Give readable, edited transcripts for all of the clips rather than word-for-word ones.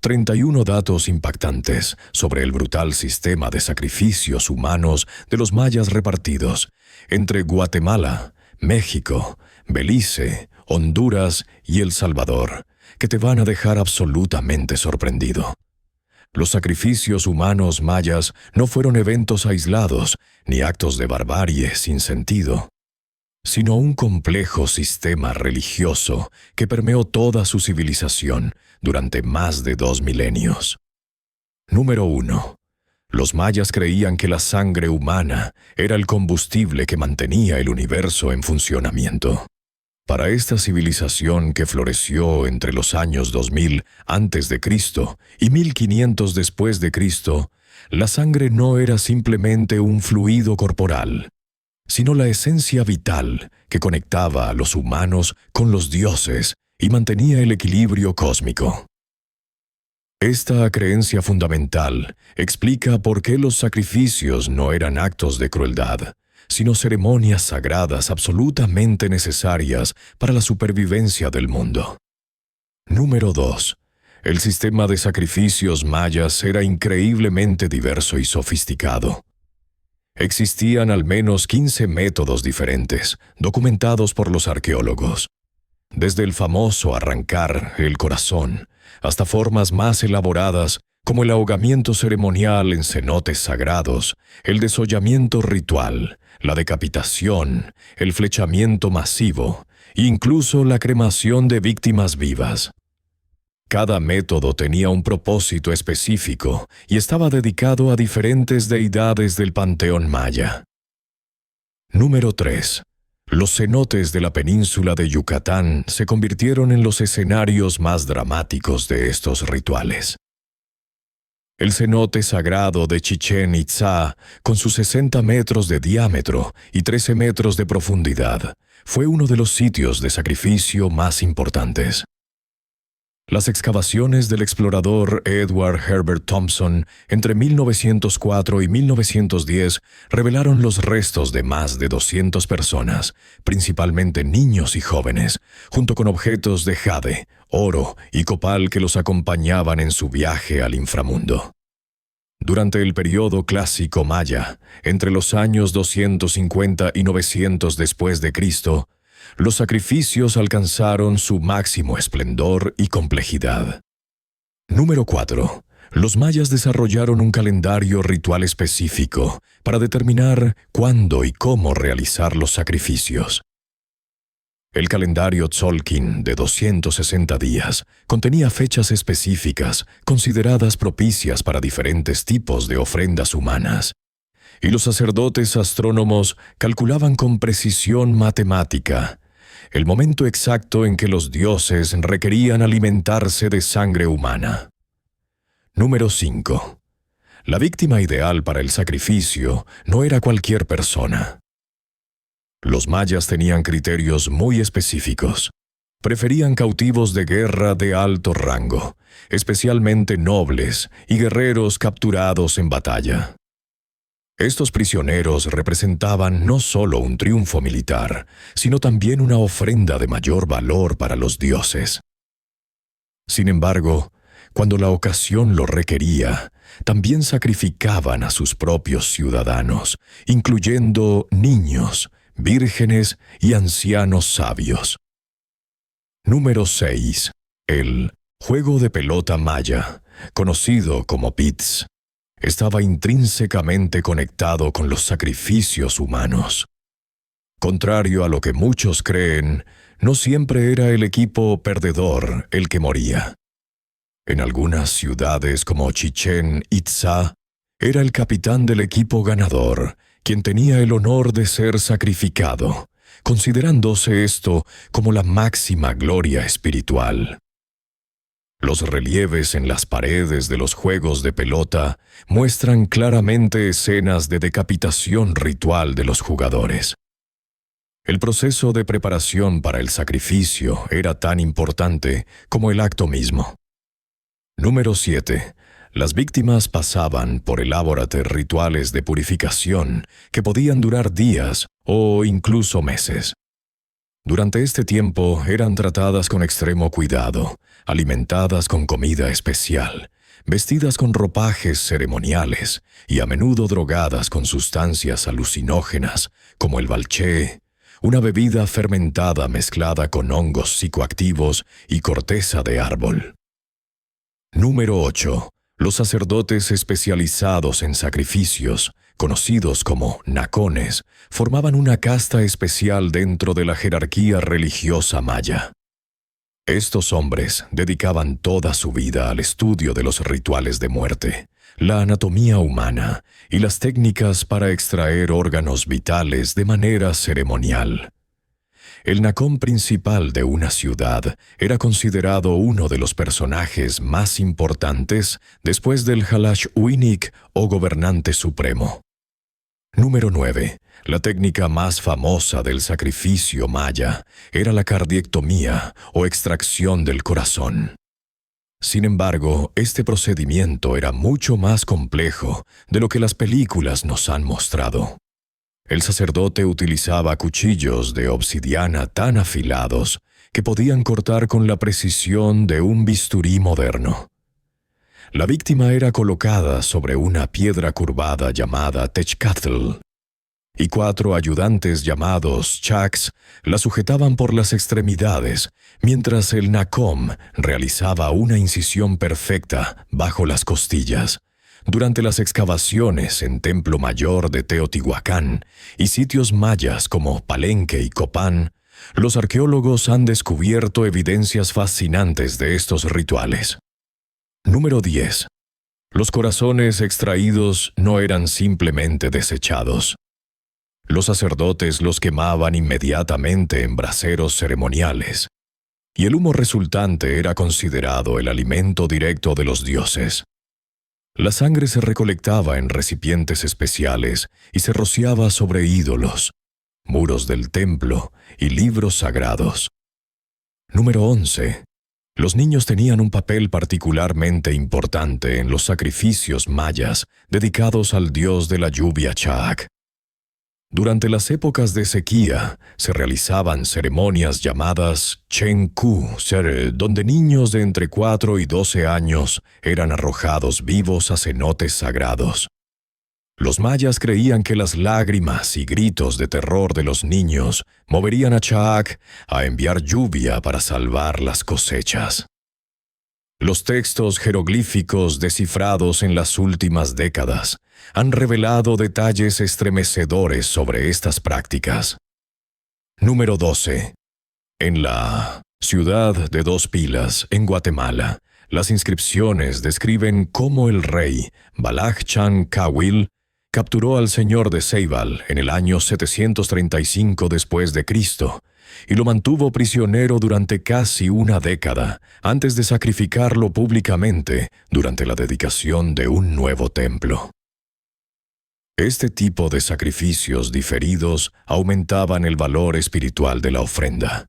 31 datos impactantes sobre el brutal sistema de sacrificios humanos de los mayas repartidos entre Guatemala, México, Belice, Honduras y El Salvador, que te van a dejar absolutamente sorprendido. Los sacrificios humanos mayas no fueron eventos aislados ni actos de barbarie sin sentido, sino un complejo sistema religioso que permeó toda su civilización durante más de 2 milenios. Número 1. Los mayas creían que la sangre humana era el combustible que mantenía el universo en funcionamiento. Para esta civilización que floreció entre los años 2000 a.C. y 1500 después de Cristo, la sangre no era simplemente un fluido corporal, sino la esencia vital que conectaba a los humanos con los dioses y mantenía el equilibrio cósmico. Esta creencia fundamental explica por qué los sacrificios no eran actos de crueldad, sino ceremonias sagradas absolutamente necesarias para la supervivencia del mundo. Número 2. El sistema de sacrificios mayas era increíblemente diverso y sofisticado. Existían al menos 15 métodos diferentes, documentados por los arqueólogos. Desde el famoso arrancar el corazón, hasta formas más elaboradas como el ahogamiento ceremonial en cenotes sagrados, el desollamiento ritual, la decapitación, el flechamiento masivo, e incluso la cremación de víctimas vivas. Cada método tenía un propósito específico y estaba dedicado a diferentes deidades del panteón maya. Número 3. Los cenotes de la península de Yucatán se convirtieron en los escenarios más dramáticos de estos rituales. El cenote sagrado de Chichén Itzá, con sus 60 metros de diámetro y 13 metros de profundidad, fue uno de los sitios de sacrificio más importantes. Las excavaciones del explorador Edward Herbert Thompson entre 1904 y 1910 revelaron los restos de más de 200 personas, principalmente niños y jóvenes, junto con objetos de jade, oro y copal que los acompañaban en su viaje al inframundo. Durante el periodo clásico maya, entre los años 250 y 900 después de Cristo, los sacrificios alcanzaron su máximo esplendor y complejidad. Número 4. Los mayas desarrollaron un calendario ritual específico para determinar cuándo y cómo realizar los sacrificios. El calendario Tzolk'in de 260 días contenía fechas específicas consideradas propicias para diferentes tipos de ofrendas humanas, y los sacerdotes astrónomos calculaban con precisión matemática el momento exacto en que los dioses requerían alimentarse de sangre humana. Número 5. La víctima ideal para el sacrificio no era cualquier persona. Los mayas tenían criterios muy específicos. Preferían cautivos de guerra de alto rango, especialmente nobles y guerreros capturados en batalla. Estos prisioneros representaban no solo un triunfo militar, sino también una ofrenda de mayor valor para los dioses. Sin embargo, cuando la ocasión lo requería, también sacrificaban a sus propios ciudadanos, incluyendo niños, vírgenes y ancianos sabios. Número 6. El juego de pelota maya, conocido como pits, estaba intrínsecamente conectado con los sacrificios humanos. Contrario a lo que muchos creen, no siempre era el equipo perdedor el que moría. En algunas ciudades como Chichén Itzá, era el capitán del equipo ganador quien tenía el honor de ser sacrificado, considerándose esto como la máxima gloria espiritual. Los relieves en las paredes de los juegos de pelota muestran claramente escenas de decapitación ritual de los jugadores. El proceso de preparación para el sacrificio era tan importante como el acto mismo. Número 7. Las víctimas pasaban por elaborados rituales de purificación que podían durar días o incluso meses. Durante este tiempo eran tratadas con extremo cuidado, alimentadas con comida especial, vestidas con ropajes ceremoniales y a menudo drogadas con sustancias alucinógenas como el balché, una bebida fermentada mezclada con hongos psicoactivos y corteza de árbol. Número 8. Los sacerdotes especializados en sacrificios, conocidos como nacones, formaban una casta especial dentro de la jerarquía religiosa maya. Estos hombres dedicaban toda su vida al estudio de los rituales de muerte, la anatomía humana y las técnicas para extraer órganos vitales de manera ceremonial. El nacón principal de una ciudad era considerado uno de los personajes más importantes después del Halash-Uinik o gobernante supremo. Número 9. La técnica más famosa del sacrificio maya era la cardiectomía o extracción del corazón. Sin embargo, este procedimiento era mucho más complejo de lo que las películas nos han mostrado. El sacerdote utilizaba cuchillos de obsidiana tan afilados que podían cortar con la precisión de un bisturí moderno. La víctima era colocada sobre una piedra curvada llamada techcatl, y 4 ayudantes llamados chaks la sujetaban por las extremidades, mientras el nacom realizaba una incisión perfecta bajo las costillas. Durante las excavaciones en Templo Mayor de Teotihuacán y sitios mayas como Palenque y Copán, los arqueólogos han descubierto evidencias fascinantes de estos rituales. Número 10. Los corazones extraídos no eran simplemente desechados. Los sacerdotes los quemaban inmediatamente en braseros ceremoniales, y el humo resultante era considerado el alimento directo de los dioses. La sangre se recolectaba en recipientes especiales y se rociaba sobre ídolos, muros del templo y libros sagrados. Número 11. Los niños tenían un papel particularmente importante en los sacrificios mayas dedicados al dios de la lluvia Chaak. Durante las épocas de sequía, se realizaban ceremonias llamadas Chenku, donde niños de entre 4 y 12 años eran arrojados vivos a cenotes sagrados. Los mayas creían que las lágrimas y gritos de terror de los niños moverían a Chaak a enviar lluvia para salvar las cosechas. Los textos jeroglíficos descifrados en las últimas décadas han revelado detalles estremecedores sobre estas prácticas. Número 12. En la ciudad de Dos Pilas, en Guatemala, las inscripciones describen cómo el rey Balaj Chan Cawil capturó al señor de Ceibal en el año 735 después de Cristo y lo mantuvo prisionero durante casi una década antes de sacrificarlo públicamente durante la dedicación de un nuevo templo. Este tipo de sacrificios diferidos aumentaban el valor espiritual de la ofrenda.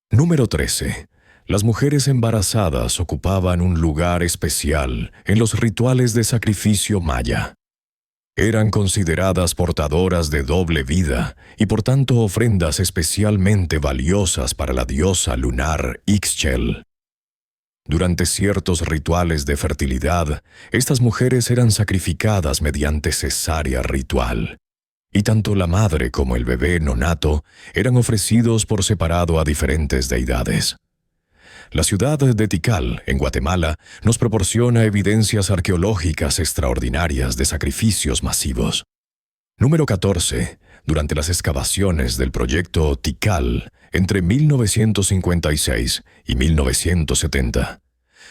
Número 13. Las mujeres embarazadas ocupaban un lugar especial en los rituales de sacrificio maya. Eran consideradas portadoras de doble vida y por tanto ofrendas especialmente valiosas para la diosa lunar Ixchel. Durante ciertos rituales de fertilidad, estas mujeres eran sacrificadas mediante cesárea ritual, y tanto la madre como el bebé nonato eran ofrecidos por separado a diferentes deidades. La ciudad de Tikal, en Guatemala, nos proporciona evidencias arqueológicas extraordinarias de sacrificios masivos. Número 14. Durante las excavaciones del proyecto Tikal, entre 1956 y 1970,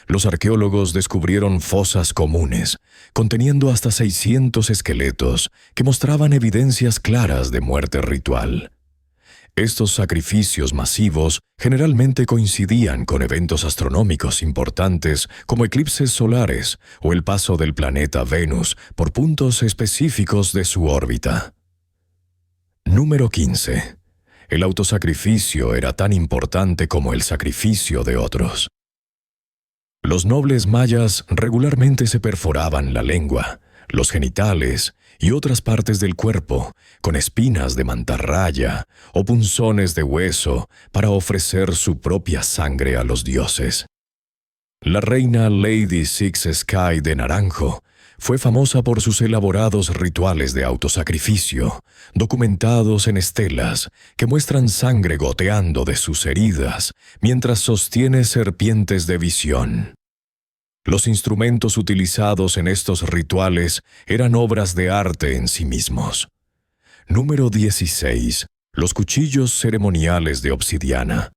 los arqueólogos descubrieron fosas comunes, conteniendo hasta 600 esqueletos que mostraban evidencias claras de muerte ritual. Estos sacrificios masivos generalmente coincidían con eventos astronómicos importantes como eclipses solares o el paso del planeta Venus por puntos específicos de su órbita. Número 15. El autosacrificio era tan importante como el sacrificio de otros. Los nobles mayas regularmente se perforaban la lengua, los genitales y otras partes del cuerpo, con espinas de mantarraya o punzones de hueso, para ofrecer su propia sangre a los dioses. La reina Lady Six Sky de Naranjo fue famosa por sus elaborados rituales de autosacrificio, documentados en estelas que muestran sangre goteando de sus heridas mientras sostiene serpientes de visión. Los instrumentos utilizados en estos rituales eran obras de arte en sí mismos. Número 16. Los cuchillos ceremoniales de obsidiana.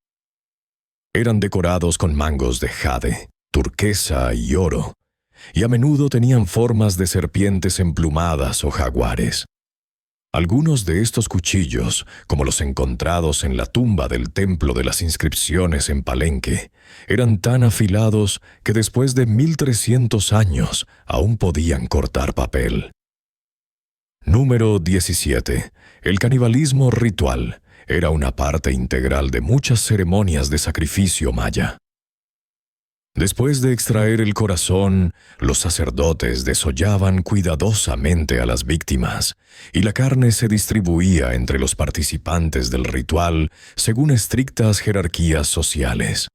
Eran decorados con mangos de jade, turquesa y oro, y a menudo tenían formas de serpientes emplumadas o jaguares. Algunos de estos cuchillos, como los encontrados en la tumba del Templo de las Inscripciones en Palenque, eran tan afilados que después de 1300 años aún podían cortar papel. Número 17. El canibalismo ritual era una parte integral de muchas ceremonias de sacrificio maya. Después de extraer el corazón, los sacerdotes desollaban cuidadosamente a las víctimas, y la carne se distribuía entre los participantes del ritual según estrictas jerarquías sociales.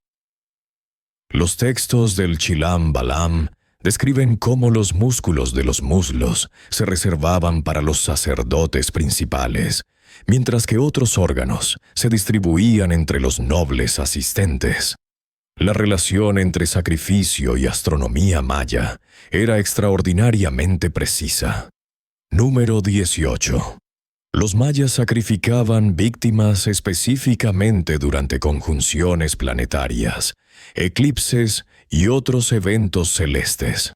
Los textos del Chilam Balam describen cómo los músculos de los muslos se reservaban para los sacerdotes principales, mientras que otros órganos se distribuían entre los nobles asistentes. La relación entre sacrificio y astronomía maya era extraordinariamente precisa. Número 18. Los mayas sacrificaban víctimas específicamente durante conjunciones planetarias, eclipses y otros eventos celestes.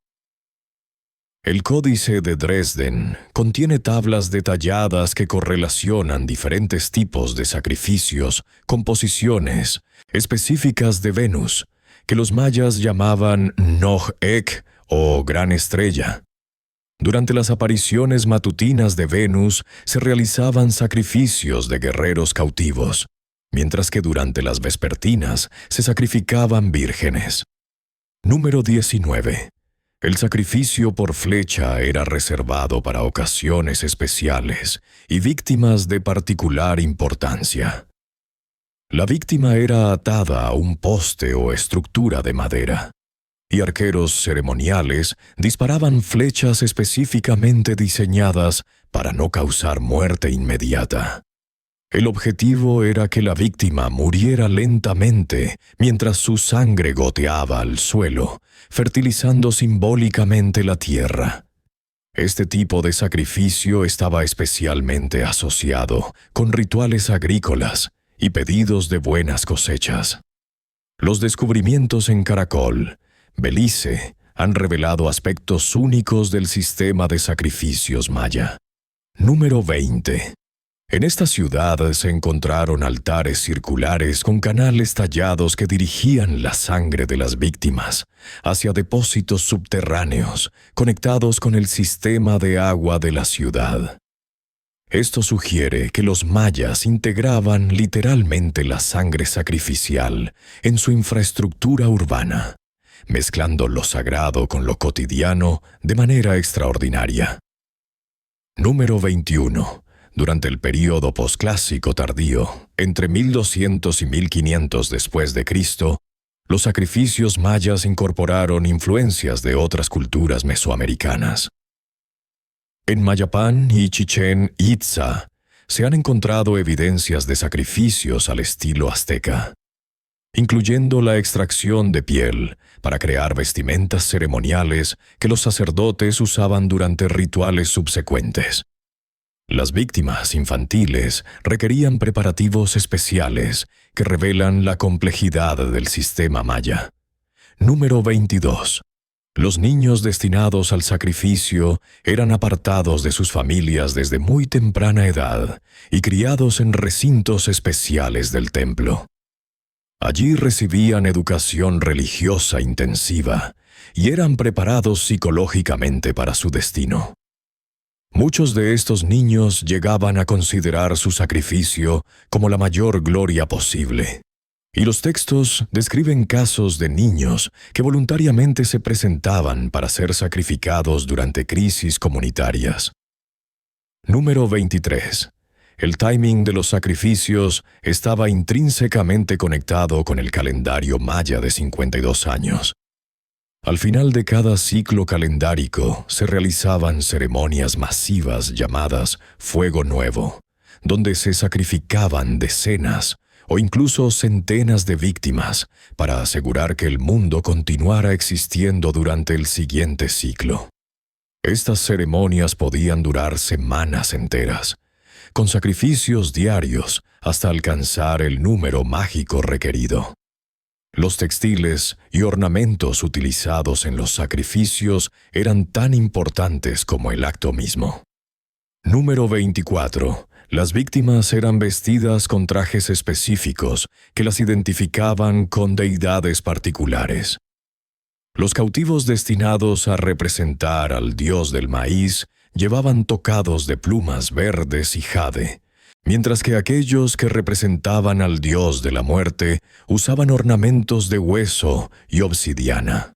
El Códice de Dresden contiene tablas detalladas que correlacionan diferentes tipos de sacrificios con posiciones específicas de Venus, que los mayas llamaban Noj-Ek o Gran Estrella. Durante las apariciones matutinas de Venus se realizaban sacrificios de guerreros cautivos, mientras que durante las vespertinas se sacrificaban vírgenes. Número 19. El sacrificio por flecha era reservado para ocasiones especiales y víctimas de particular importancia. La víctima era atada a un poste o estructura de madera, y arqueros ceremoniales disparaban flechas específicamente diseñadas para no causar muerte inmediata. El objetivo era que la víctima muriera lentamente mientras su sangre goteaba al suelo, fertilizando simbólicamente la tierra. Este tipo de sacrificio estaba especialmente asociado con rituales agrícolas y pedidos de buenas cosechas. Los descubrimientos en Caracol, Belice, han revelado aspectos únicos del sistema de sacrificios maya. Número 20. En esta ciudad se encontraron altares circulares con canales tallados que dirigían la sangre de las víctimas hacia depósitos subterráneos conectados con el sistema de agua de la ciudad. Esto sugiere que los mayas integraban literalmente la sangre sacrificial en su infraestructura urbana, mezclando lo sagrado con lo cotidiano de manera extraordinaria. Número 21. Durante el período posclásico tardío, entre 1200 y 1500 después de Cristo, los sacrificios mayas incorporaron influencias de otras culturas mesoamericanas. En Mayapán y Chichén Itzá se han encontrado evidencias de sacrificios al estilo azteca, incluyendo la extracción de piel para crear vestimentas ceremoniales que los sacerdotes usaban durante rituales subsecuentes. Las víctimas infantiles requerían preparativos especiales que revelan la complejidad del sistema maya. Número 22. Los niños destinados al sacrificio eran apartados de sus familias desde muy temprana edad y criados en recintos especiales del templo. Allí recibían educación religiosa intensiva y eran preparados psicológicamente para su destino. Muchos de estos niños llegaban a considerar su sacrificio como la mayor gloria posible, y los textos describen casos de niños que voluntariamente se presentaban para ser sacrificados durante crisis comunitarias. Número 23. El timing de los sacrificios estaba intrínsecamente conectado con el calendario maya de 52 años. Al final de cada ciclo calendárico se realizaban ceremonias masivas llamadas Fuego Nuevo, donde se sacrificaban decenas o incluso centenas de víctimas para asegurar que el mundo continuara existiendo durante el siguiente ciclo. Estas ceremonias podían durar semanas enteras, con sacrificios diarios hasta alcanzar el número mágico requerido. Los textiles y ornamentos utilizados en los sacrificios eran tan importantes como el acto mismo. Número 24. Las víctimas eran vestidas con trajes específicos que las identificaban con deidades particulares. Los cautivos destinados a representar al dios del maíz llevaban tocados de plumas verdes y jade, mientras que aquellos que representaban al dios de la muerte usaban ornamentos de hueso y obsidiana.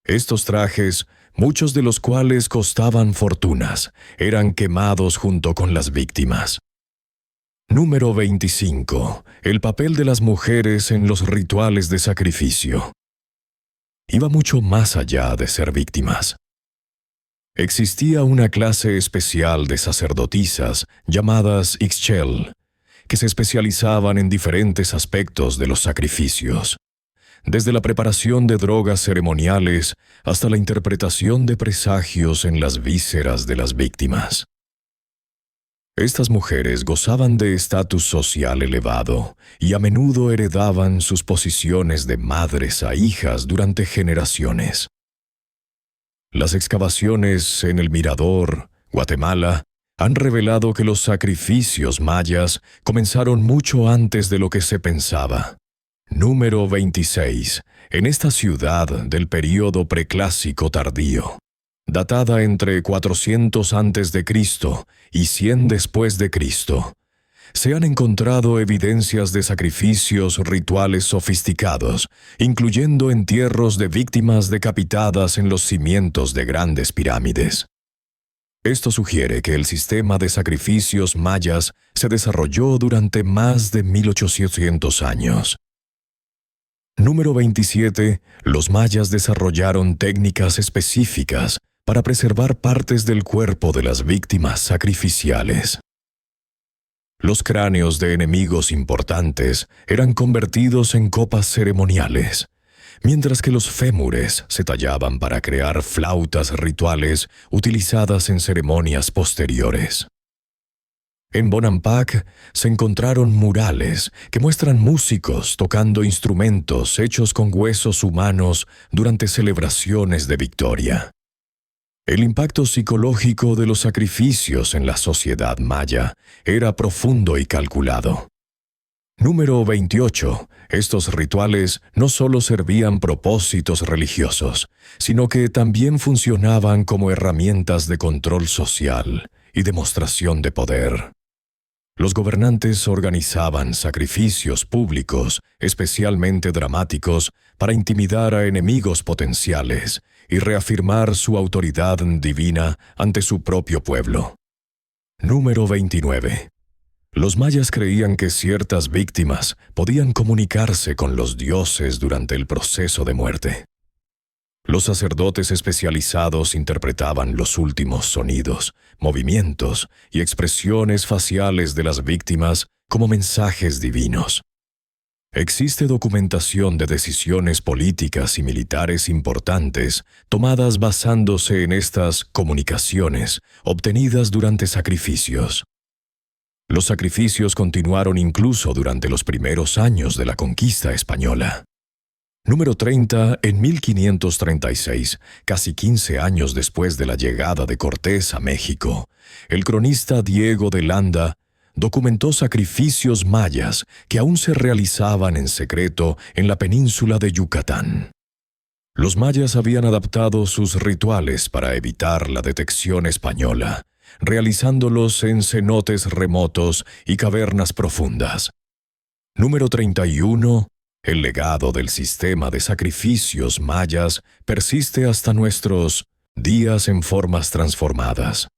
Estos trajes, muchos de los cuales costaban fortunas, eran quemados junto con las víctimas. Número 25. El papel de las mujeres en los rituales de sacrificio. Iba mucho más allá de ser víctimas. Existía una clase especial de sacerdotisas llamadas Ixchel, que se especializaban en diferentes aspectos de los sacrificios, desde la preparación de drogas ceremoniales hasta la interpretación de presagios en las vísceras de las víctimas. Estas mujeres gozaban de estatus social elevado y a menudo heredaban sus posiciones de madres a hijas durante generaciones. Las excavaciones en El Mirador, Guatemala, han revelado que los sacrificios mayas comenzaron mucho antes de lo que se pensaba. Número 26. En esta ciudad del período preclásico tardío, datada entre 400 a.C. y 100 después de Cristo, se han encontrado evidencias de sacrificios rituales sofisticados, incluyendo entierros de víctimas decapitadas en los cimientos de grandes pirámides. Esto sugiere que el sistema de sacrificios mayas se desarrolló durante más de 1800 años. Número 27. Los mayas desarrollaron técnicas específicas para preservar partes del cuerpo de las víctimas sacrificiales. Los cráneos de enemigos importantes eran convertidos en copas ceremoniales, mientras que los fémures se tallaban para crear flautas rituales utilizadas en ceremonias posteriores. En Bonampak se encontraron murales que muestran músicos tocando instrumentos hechos con huesos humanos durante celebraciones de victoria. El impacto psicológico de los sacrificios en la sociedad maya era profundo y calculado. Número 28. Estos rituales no solo servían propósitos religiosos, sino que también funcionaban como herramientas de control social y demostración de poder. Los gobernantes organizaban sacrificios públicos, especialmente dramáticos, para intimidar a enemigos potenciales y reafirmar su autoridad divina ante su propio pueblo. Número 29. Los mayas creían que ciertas víctimas podían comunicarse con los dioses durante el proceso de muerte. Los sacerdotes especializados interpretaban los últimos sonidos, movimientos y expresiones faciales de las víctimas como mensajes divinos. Existe documentación de decisiones políticas y militares importantes tomadas basándose en estas comunicaciones obtenidas durante sacrificios. Los sacrificios continuaron incluso durante los primeros años de la conquista española. Número 30. En 1536, casi 15 años después de la llegada de Cortés a México, el cronista Diego de Landa documentó sacrificios mayas que aún se realizaban en secreto en la península de Yucatán. Los mayas habían adaptado sus rituales para evitar la detección española, realizándolos en cenotes remotos y cavernas profundas. Número 31. El legado del sistema de sacrificios mayas persiste hasta nuestros días en formas transformadas.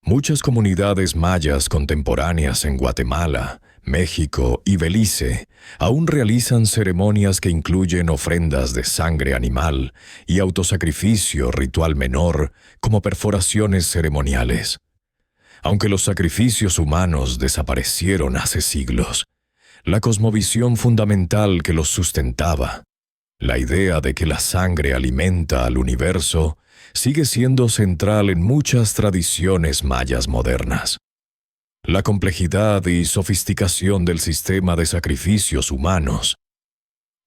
Muchas comunidades mayas contemporáneas en Guatemala, México y Belice aún realizan ceremonias que incluyen ofrendas de sangre animal y autosacrificio ritual menor como perforaciones ceremoniales. Aunque los sacrificios humanos desaparecieron hace siglos, la cosmovisión fundamental que los sustentaba, la idea de que la sangre alimenta al universo, sigue siendo central en muchas tradiciones mayas modernas. La complejidad y sofisticación del sistema de sacrificios humanos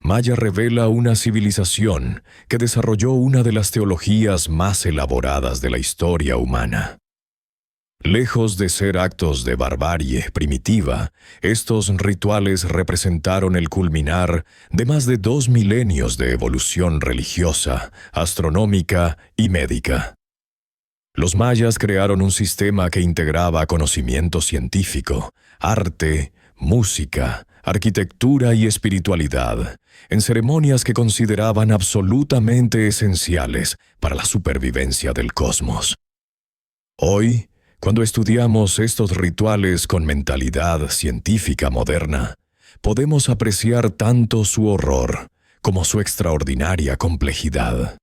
maya revela una civilización que desarrolló una de las teologías más elaboradas de la historia humana. Lejos de ser actos de barbarie primitiva, estos rituales representaron el culminar de más de 2 milenios de evolución religiosa, astronómica y médica. Los mayas crearon un sistema que integraba conocimiento científico, arte, música, arquitectura y espiritualidad, en ceremonias que consideraban absolutamente esenciales para la supervivencia del cosmos. Hoy, cuando estudiamos estos rituales con mentalidad científica moderna, podemos apreciar tanto su horror como su extraordinaria complejidad.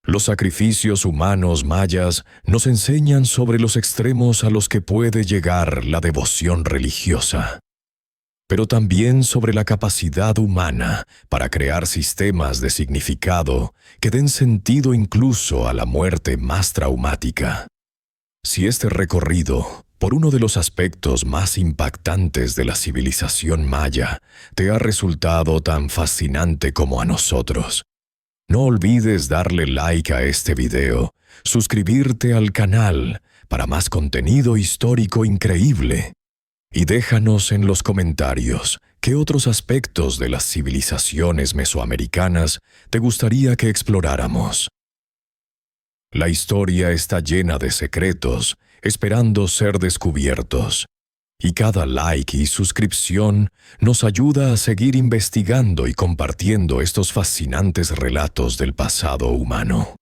Los sacrificios humanos mayas nos enseñan sobre los extremos a los que puede llegar la devoción religiosa, pero también sobre la capacidad humana para crear sistemas de significado que den sentido incluso a la muerte más traumática. Si este recorrido por uno de los aspectos más impactantes de la civilización maya te ha resultado tan fascinante como a nosotros, no olvides darle like a este video, suscribirte al canal para más contenido histórico increíble y déjanos en los comentarios qué otros aspectos de las civilizaciones mesoamericanas te gustaría que exploráramos. La historia está llena de secretos, esperando ser descubiertos, y cada like y suscripción nos ayuda a seguir investigando y compartiendo estos fascinantes relatos del pasado humano.